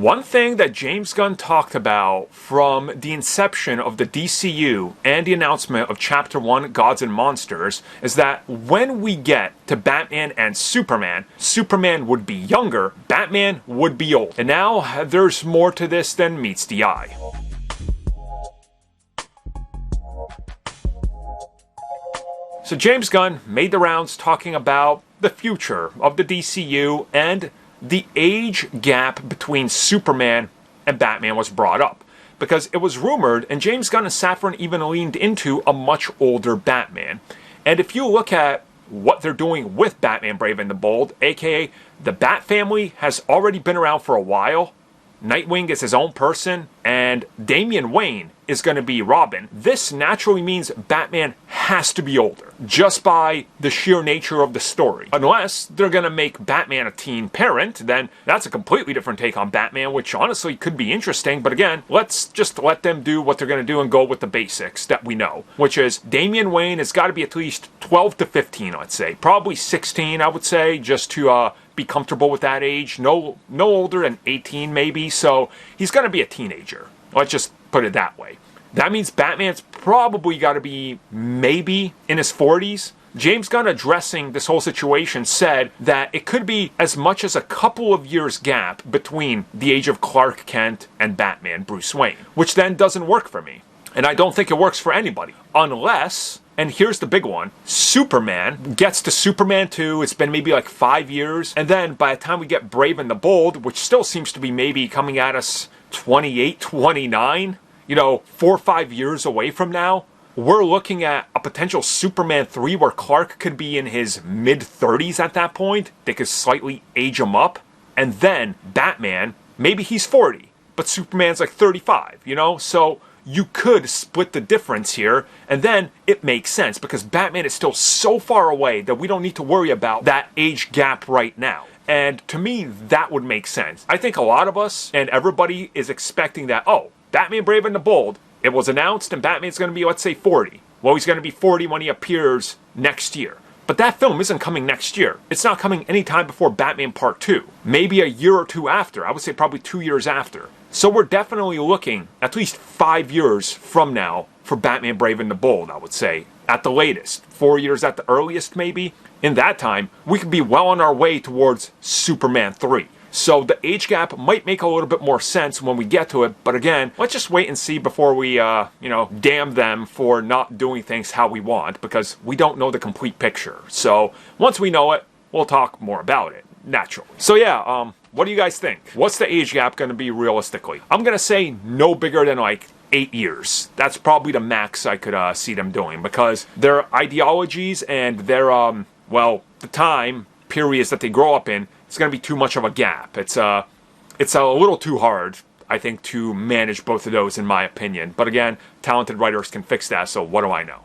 One thing that James Gunn talked about from the inception of the DCU and the announcement of Chapter 1, Gods and Monsters, is that when we get to Batman and Superman, Superman would be younger, Batman would be old. And now there's more to this than meets the eye. So James Gunn made the rounds talking about the future of the DCU, and the age gap between Superman and Batman was brought up. Because it was rumored, and James Gunn and Safran even leaned into a much older Batman. And if you look at what they're doing with Batman Brave and the Bold, aka the Bat family has already been around for a while, Nightwing is his own person, and Damian Wayne is going to be Robin. This naturally means Batman has to be older, just by the sheer nature of the story. Unless they're going to make Batman a teen parent, then that's a completely different take on Batman, which honestly could be interesting. But again, let's just let them do what they're going to do and go with the basics that we know, which is Damian Wayne has got to be at least 12 to 15, let's say. Probably 16, I would say, just to be comfortable with that age. No older than 18 maybe, so he's going to be a teenager. Let's just put it that way. That means Batman's probably got to be maybe in his 40s. James Gunn, addressing this whole situation, said that it could be as much as a couple of years gap between the age of Clark Kent and Batman Bruce Wayne, which then doesn't work for me. And I don't think it works for anybody. Unless, and here's the big one, Superman gets to Superman 2, it's been maybe like 5 years, and then by the time we get Brave and the Bold, which still seems to be maybe coming at us 28, 29, 4 or 5 years away from now, we're looking at a potential Superman 3 where Clark could be in his mid-30s at that point. They could slightly age him up. And then Batman, maybe he's 40, but Superman's like 35, So you could split the difference here, and then it makes sense because Batman is still so far away that we don't need to worry about that age gap right now. And to me, that would make sense. I think a lot of us and everybody is expecting that, Batman Brave and the Bold, it was announced and Batman's going to be, let's say, 40. Well, he's going to be 40 when he appears next year. But that film isn't coming next year. It's not coming anytime before Batman Part 2. Maybe a year or two after. I would say probably 2 years after. So we're definitely looking at least 5 years from now for Batman Brave and the Bold, I would say. At the latest. 4 years at the earliest, maybe. In that time, we could be well on our way towards Superman 3. So the age gap might make a little bit more sense when we get to it. But again, let's just wait and see before we, damn them for not doing things how we want. Because we don't know the complete picture. So once we know it, we'll talk more about it. Naturally. So yeah, what do you guys think? What's the age gap going to be realistically? I'm going to say no bigger than like 8 years. That's probably the max I could see them doing. Because their ideologies and their, the time periods that they grow up in, it's going to be too much of a gap. It's a little too hard, I think, to manage both of those, in my opinion. But again, talented writers can fix that, so what do I know?